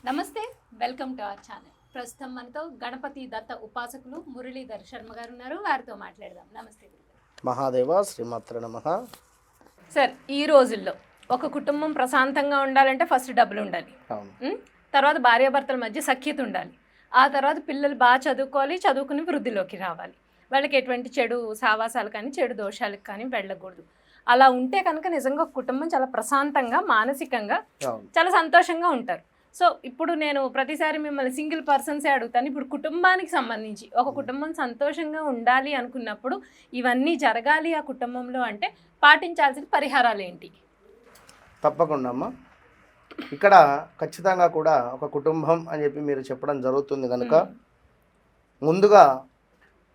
నమస్తే, welcome to our channel. ప్రస్తుతం మనతో గణపతి దత్త ఉపాసకులు మురళీధర్ శర్మ గారు ఉన్నారు. వారితో మాట్లాడదాం. నమస్తే గురుగారు. మహాదేవ శ్రీమాత్ర నమః. సార్, ఈ రోజుల్లో ఒక కుటుంబం ప్రశాంతంగా ఉండాలంటే ఫస్ట్ డబ్బులు ఉండాలి. అవును. తర్వాత భార్యాభర్తల మధ్య సఖ్యత ఉండాలి. ఆ తర్వాత పిల్లలు బాగా చదువుకోవాలి, చదువుకుని వృద్ధిలోకి రావాలి. వాళ్ళకి ఎటువంటి చెడు సావాసాలు కానీ చెడు దోషాలకు కానీ వెళ్ళకూడదు. అలా ఉంటే కనుక నిజంగా ఒక కుటుంబం చాలా ప్రశాంతంగా మానసికంగా అవును. చాలా సంతోషంగా ఉంటారు. సో ఇప్పుడు నేను ప్రతిసారి మిమ్మల్ని సింగిల్ పర్సన్సే అడుగుతాను. ఇప్పుడు కుటుంబానికి సంబంధించి ఒక కుటుంబం సంతోషంగా ఉండాలి అనుకున్నప్పుడు ఇవన్నీ జరగాలి ఆ కుటుంబంలో అంటే పాటించాల్సిన పరిహారాలు ఏంటి? తప్పకుండా అమ్మా. ఇక్కడ ఖచ్చితంగా కూడా ఒక కుటుంబం అని చెప్పి మీరు చెప్పడం జరుగుతుంది కనుక ముందుగా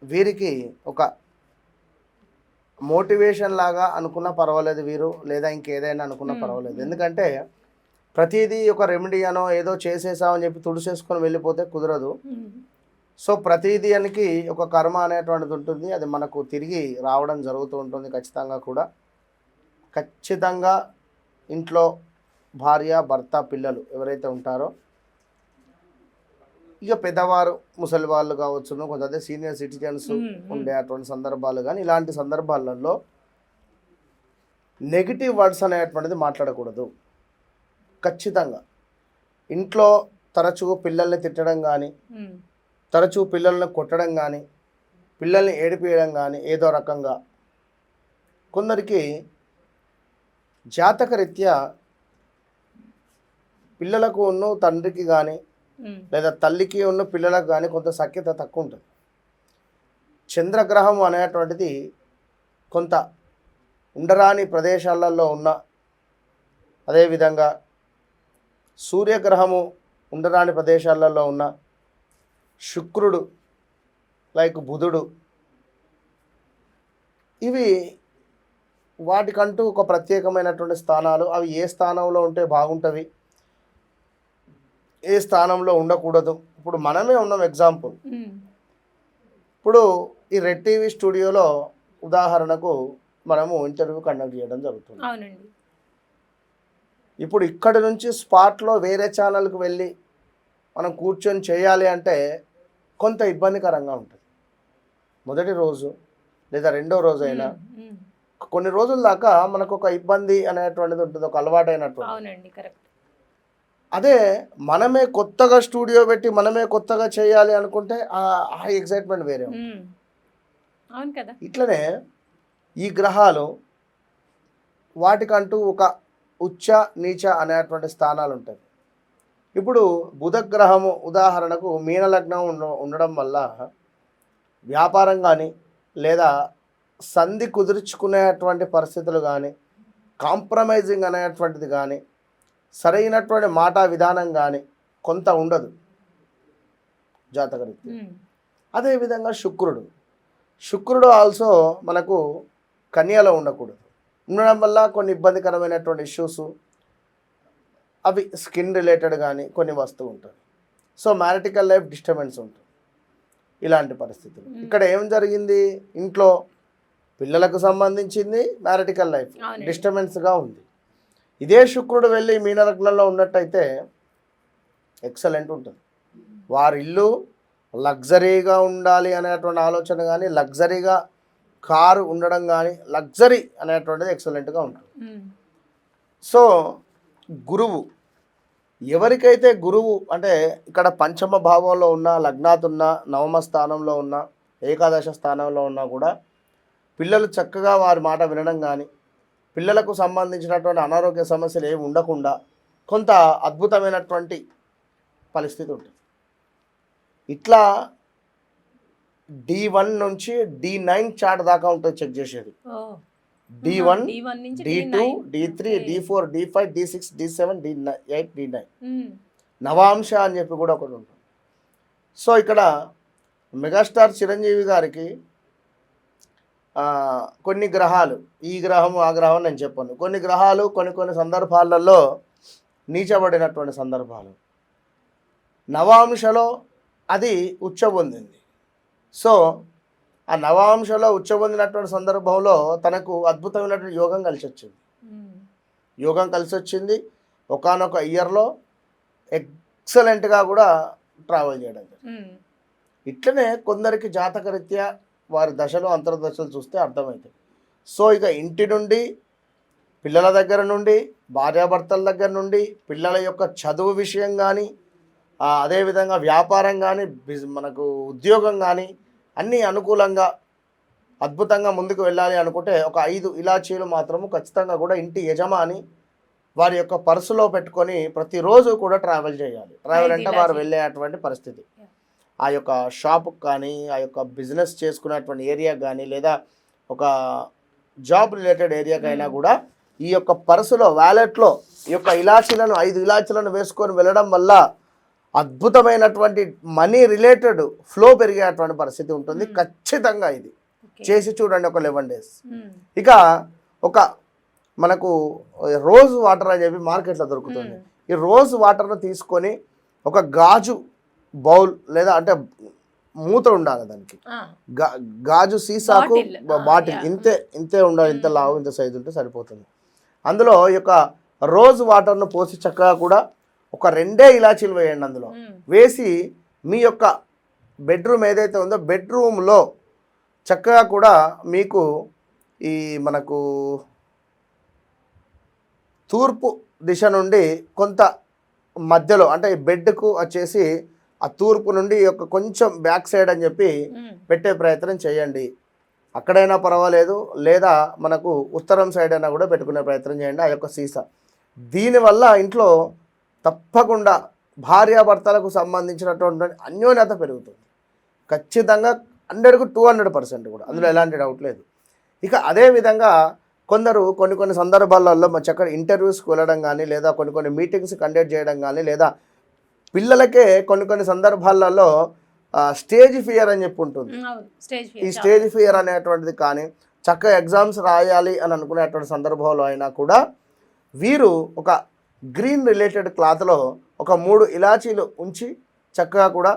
వీరికి ఒక మోటివేషన్ లాగా అనుకున్నా పర్వాలేదు వీరు, లేదా ఇంకేదైనా అనుకున్నా పర్వాలేదు. ఎందుకంటే ప్రతిదీ ఒక రెమెడీ అనో ఏదో చేసేసామని చెప్పి తుడిసేసుకొని వెళ్ళిపోతే కుదరదు. సో ప్రతిదీ అనికి ఒక కర్మ అనేటువంటిది ఉంటుంది. అది మనకు తిరిగి రావడం జరుగుతూ ఉంటుంది. ఖచ్చితంగా ఇంట్లో భార్య భర్త పిల్లలు ఎవరైతే ఉంటారో, ఇక పెద్దవారు ముసలి వాళ్ళు కావచ్చును, కొంతమంది సీనియర్ సిటిజన్స్ ఉండే అటువంటి సందర్భాలు కానీ ఇలాంటి సందర్భాలలో నెగిటివ్ వర్డ్స్ అనేటువంటిది మాట్లాడకూడదు. ఖచ్చితంగా ఇంట్లో తరచూ పిల్లల్ని తిట్టడం కానీ, తరచూ పిల్లల్ని కొట్టడం కానీ, పిల్లల్ని ఏడిపియడం కానీ ఏదో రకంగా కొందరికి జాతకరీత్యా పిల్లలకు ఉన్న తండ్రికి కానీ లేదా తల్లికి ఉన్న పిల్లలకు కానీ కొంత సఖ్యత తక్కువ ఉంటుంది. చంద్రగ్రహం అనేటువంటిది కొంత ఉండరాని ప్రదేశాలలో ఉన్న, అదేవిధంగా సూర్యగ్రహము ఉండరాని ప్రదేశాలలో ఉన్న, శుక్రుడు లైక్ బుధుడు, ఇవి వాటికంటూ ఒక ప్రత్యేకమైనటువంటి స్థానాలు. అవి ఏ స్థానంలో ఉంటే బాగుంటుంది, ఏ స్థానంలో ఉండకూడదు. ఇప్పుడు మనమే ఉన్నాం ఎగ్జాంపుల్. ఇప్పుడు ఈ రెడ్ టీవీ స్టూడియోలో ఉదాహరణకు మనము ఇంటర్వ్యూ కండక్ట్ చేయడం జరుగుతుంది. అవునండి. ఇప్పుడు ఇక్కడి నుంచి స్పాట్లో వేరే ఛానల్కి వెళ్ళి మనం కూర్చొని చేయాలి అంటే కొంత ఇబ్బందికరంగా ఉంటుంది. మొదటి రోజు లేదా రెండో రోజు అయినా కొన్ని రోజుల దాకా మనకు ఒక ఇబ్బంది అనేటువంటిది ఉంటుంది, ఒక అలవాటు అయినటువంటి. అవునండి, కరెక్ట్. అదే మనమే కొత్తగా స్టూడియో పెట్టి మనమే కొత్తగా చేయాలి అనుకుంటే ఆ ఎక్సైట్మెంట్ వేరే ఉంటుంది. అవును కదా. ఇట్లనే ఈ గ్రహాలు వాటికంటూ ఒక ఉచ్చ నీచ అనేటువంటి స్థానాలు ఉంటాయి. ఇప్పుడు బుధ గ్రహము ఉదాహరణకు మీనలగ్నం ఉండడం వల్ల వ్యాపారం కానీ లేదా సంధి కుదుర్చుకునేటువంటి పరిస్థితులు కానీ, కాంప్రమైజింగ్ అనేటువంటిది కానీ, సరైనటువంటి మాట విధానం కానీ కొంత ఉండదు జాతకరీత్యా. అదేవిధంగా శుక్రుడు ఆల్సో మనకు కన్యలో ఉండకూడదు. ఉండడం వల్ల కొన్ని ఇబ్బందికరమైనటువంటి ఇష్యూస్, అవి స్కిన్ రిలేటెడ్ కానీ కొన్ని వస్తూ ఉంటుంది. సో మ్యారిటికల్ లైఫ్ డిస్టర్బెన్స్ ఉంటుంది. ఇలాంటి పరిస్థితులు ఇక్కడ ఏం జరిగింది, ఇంట్లో పిల్లలకు సంబంధించింది మ్యారిటికల్ లైఫ్ డిస్టర్బెన్స్గా ఉంది. ఇదే శుక్రుడు వెళ్ళి మీనలగ్నంలో ఉన్నట్టయితే ఎక్సలెంట్ ఉంటుంది. వారి ఇల్లు లగ్జరీగా ఉండాలి అనేటువంటి ఆలోచన కానీ, లగ్జరీగా కారు ఉండడం కానీ, లగ్జరీ అనేటువంటిది ఎక్సలెంట్గా ఉంటుంది. సో గురువు, ఎవరికైతే గురువు అంటే ఇక్కడ పంచమ భావంలో ఉన్న, లగ్నాత్ ఉన్న, నవమ స్థానంలో ఉన్న, ఏకాదశ స్థానంలో ఉన్నా కూడా పిల్లలు చక్కగా వారి మాట వినడం కానీ, పిల్లలకు సంబంధించినటువంటి అనారోగ్య సమస్యలు ఏమి ఉండకుండా కొంత అద్భుతమైనటువంటి పరిస్థితి ఉంటుంది. ఇట్లా D1 నుంచి D9 చార్ట్ దాకా ఉంటుంది చెక్ చేసేది. D1, D2, D3, D4, D5, D6, D7, D8, D9 నవాంశ అని చెప్పి కూడా ఒకటి ఉంటుంది. సో ఇక్కడ మెగాస్టార్ చిరంజీవి గారికి కొన్ని గ్రహాలు, ఈ గ్రహము ఆ గ్రహం నేను చెప్పాను, కొన్ని గ్రహాలు కొన్ని సందర్భాలలో నీచబడినటువంటి సందర్భాలు, నవాంశలో అది ఉచ్చ పొందింది. సో ఆ నవాంశలో ఉచ్చ పొందినటువంటి సందర్భంలో తనకు అద్భుతమైనటువంటి యోగం కలిసి వచ్చింది. ఒకానొక ఇయర్లో ఎక్సలెంట్గా కూడా ట్రావెల్ చేయడం జరిగింది. ఇట్లనే కొందరికి జాతకరీత్యా వారి దశలు అంతర్దశలు చూస్తే అర్థమవుతుంది. సో ఇక ఇంటి నుండి, పిల్లల దగ్గర నుండి, భార్యాభర్తల దగ్గర నుండి, పిల్లల యొక్క చదువు విషయం కానీ, అదేవిధంగా వ్యాపారం కానీ, మనకు ఉద్యోగం కానీ అన్నీ అనుకూలంగా అద్భుతంగా ముందుకు వెళ్ళాలి అనుకుంటే ఒక 5 ఇలాచీలు మాత్రము ఖచ్చితంగా కూడా ఇంటి యజమాని వారి యొక్క పర్సులో పెట్టుకొని ప్రతిరోజు కూడా ట్రావెల్ చేయాలి. ట్రావెల్ అంటే వారు వెళ్ళేటువంటి పరిస్థితి, ఆ యొక్క షాపుకి కానీ, ఆ యొక్క బిజినెస్ చేసుకునేటువంటి ఏరియా కానీ, లేదా ఒక జాబ్ రిలేటెడ్ ఏరియాకైనా కూడా ఈ యొక్క పర్సులో, వ్యాలెట్లో ఈ యొక్క ఇలాచీలను 5 ఇలాచీలను వేసుకొని వెళ్ళడం వల్ల అద్భుతమైనటువంటి మనీ రిలేటెడ్ ఫ్లో పెరిగేటువంటి పరిస్థితి ఉంటుంది. ఖచ్చితంగా ఇది చేసి చూడండి ఒక 11 days. ఇక ఒక మనకు రోజ్ వాటర్ అని చెప్పి మార్కెట్లో దొరుకుతుంది. ఈ రోజ్ వాటర్ను తీసుకొని ఒక గాజు బౌల్ లేదా అంటే మూత ఉండాలి దానికి, గాజు సీసాకు బాటిల్ ఇంతే ఉండాలి, ఇంత లావు ఇంత సైజు ఉంటే సరిపోతుంది. అందులో ఈ యొక్క రోజ్ వాటర్ను పోసి చక్కగా కూడా ఒక 2 ఇలాచీలు వేయండి. అందులో వేసి మీ యొక్క బెడ్రూమ్ ఏదైతే ఉందో బెడ్రూమ్లో చక్కగా కూడా మీకు ఈ మనకు తూర్పు దిశ నుండి కొంత మధ్యలో అంటే ఈ బెడ్కు వచ్చేసి ఆ తూర్పు నుండి యొక్క కొంచెం బ్యాక్ సైడ్ అని చెప్పి పెట్టే ప్రయత్నం చేయండి. అక్కడైనా పర్వాలేదు, లేదా మనకు ఉత్తరం సైడ్ అయినా కూడా పెట్టుకునే ప్రయత్నం చేయండి ఆ యొక్క సీసా. దీనివల్ల ఇంట్లో తప్పకుండా భార్యాభర్తలకు సంబంధించినటువంటి అన్యోన్యత పెరుగుతుంది. ఖచ్చితంగా 100కు 200% కూడా, అందులో ఎలాంటి డౌట్ లేదు. ఇక అదేవిధంగా కొందరు కొన్ని సందర్భాలలో చక్కగా ఇంటర్వ్యూస్కి వెళ్ళడం కానీ, లేదా కొన్ని మీటింగ్స్ కండక్ట్ చేయడం కానీ, లేదా పిల్లలకే కొన్ని సందర్భాలలో స్టేజ్ ఫియర్ అని చెప్పి ఉంటుంది. ఈ స్టేజ్ ఫియర్ అనేటువంటిది కానీ చక్కగా ఎగ్జామ్స్ రాయాలి అని అనుకునేటువంటి సందర్భంలో అయినా కూడా వీరు ఒక గ్రీన్ రిలేటెడ్ క్లాత్లో ఒక 3 ఇలాచీలు ఉంచి చక్కగా కూడా